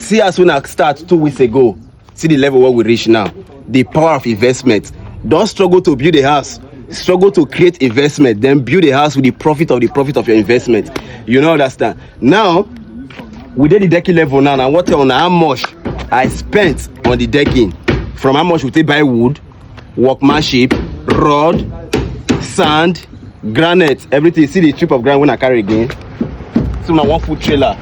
See as when I start 2 weeks ago. See the level where we reach now. The power of investment. Don't struggle to build a house. Struggle to create investment. Then build a house with the profit of your investment. You know, understand? Now, we did the decking level now. And what on how much I spent on the decking. From how much we take buy wood, workmanship, rod, sand, granite, everything. See the strip of ground when I carry again. So my 1 foot trailer.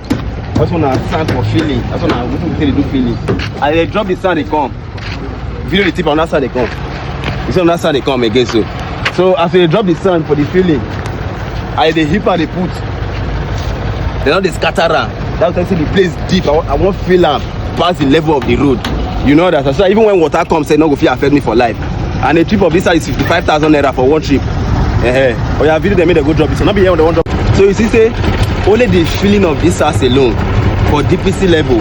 That's when I sand for filling. That's when I do filling. I they drop the sand, they come. Video the tip on that side they come. You see on that side they come again. So after they drop the sand for the filling, I the hipper they put. They now they scatter around. That's why I say the place deep. I want fill them past the level of the road. You know that. So even when water comes, say no go feel affect me for life. And the trip of this side is 55,000 naira for one trip. Oh yeah, video they made a good drop. So not be here on the one drop. So you see, say only the filling of this house alone for DPC level.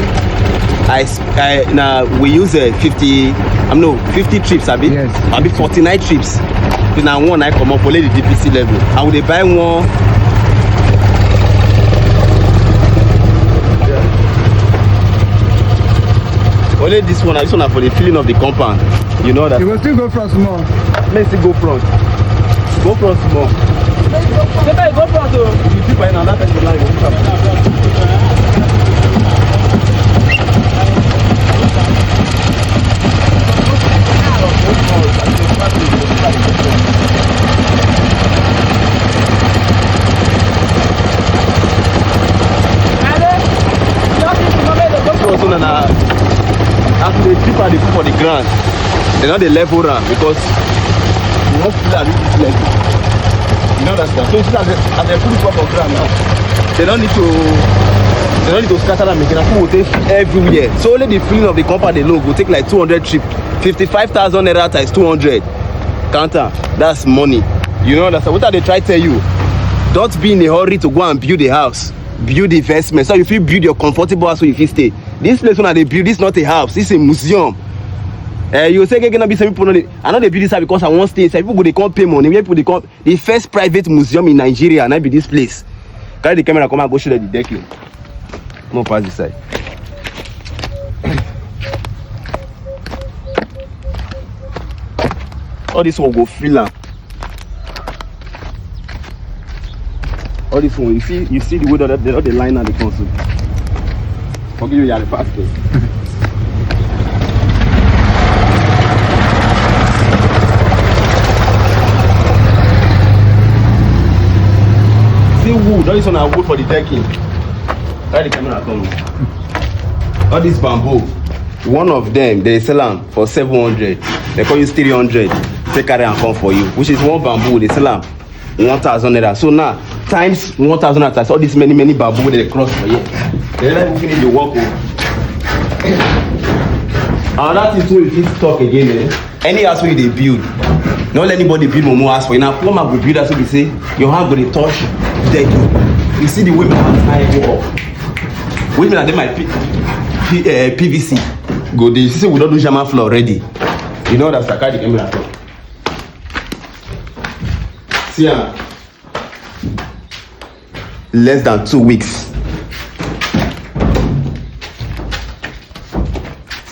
Now we use 50 trips, I be 49 trips. Now one I come up only the DPC level. And they buy one. Only this one for the filling of the compound. You know that. You will still go front more. Let's still go front. Go front more. Go front. You keep buying another time line. After they trip and they put for the ground, they know they level around because you want to feel that this level. You know that stuff. So as they put it up on ground now, they don't need to scatter them again. People will take everywhere. So only the filling of the compound alone will take like 200 trip. 55,000 naira times 200. Counter. That's money. You know that stuff. What are they trying to tell you? Don't be in a hurry to go and build a house. Build investment. So if you build your comfortable house, so if you stay. This place when they build, this is not a house. This is a museum. You say gonna be some people. I know they build this house because I want to stay. Some people they can't pay money. People they can't. The first private museum in Nigeria, and I be this place. Carry the camera, come and go show them the decking. No pass this side. All this one go fill up. All this one, you see the way that they line and the console. Forgive you, you are the pastor. See wood, all this one are wood for the decking. Try the camera come. All this bamboo, one of them they sell them for 700. They call you 300. Take carry and come for you, which is one bamboo they sell them 1,000 naira. So now times 1,000 naira. All this many bamboo they cross for you. They let finish the work. And that is why you talk again. Any house where they build, not let anybody build more house for you. Now plumber will build as we say, your hand going to touch decking. You see the way my hands high up. Women are them my PVC. Go there. You see we don't do German floor already. You know that's the kind of camera. See less than 2 weeks.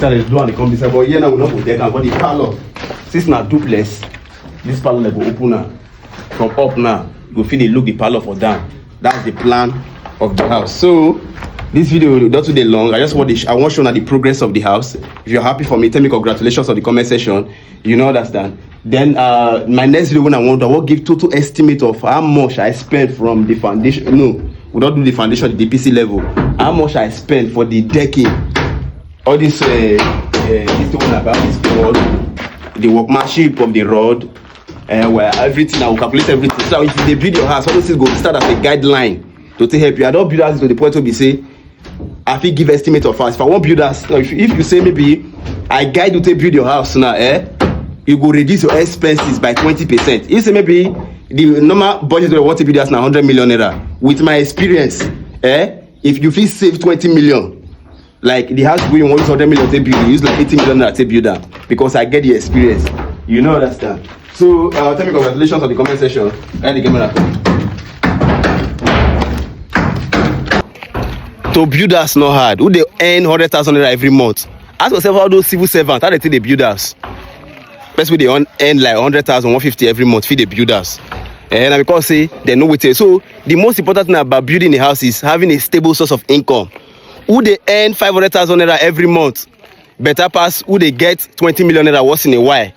Let's do and come beside, but here now we don't go there. But the parlor, since now duplex, this parlor will open now. From up now, you go feel the look the parlor for down. That's the plan of the house. So this video not too long. I just want I want to show now the progress of the house. If you're happy for me, tell me congratulations on the comment section. You know understand. Then my next video when I will give total estimate of how much I spent from the foundation. No, we don't do the foundation, the DPC level. How much I spent for the decking. All this this one about this rod, the workmanship of the rod, where everything I will calculate everything. So if they build your house, all this is going to start as a guideline to help you. I don't build house to the point to be say I feel give estimate of house. If I want build house, if you say maybe I guide you to build your house now, you go reduce your expenses by 20%. You say maybe the normal budget of what to build house now 100 million naira. With my experience, if you feel save 20 million. Like the house we want 100 million to build, use like 80 million to build that because I get the experience. You know understand. So tell me congratulations on the comment section and the camera. To build house not hard. Who they earn 100,000 naira every month? Ask yourself how those civil servants, how they think they build house. Best way they earn like 100,000, 150 every month, feed the builders. And because say they know what it is. So the most important thing about building a house is having a stable source of income. Who they earn 500,000 naira every month, better pass who they get 20 million naira once in a while.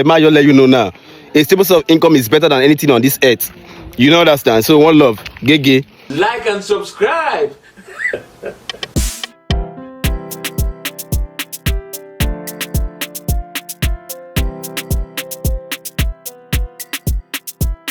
Might just let you know now. A stable source of income is better than anything on this earth. You know understand? So one love. Geh Geh. Like and subscribe.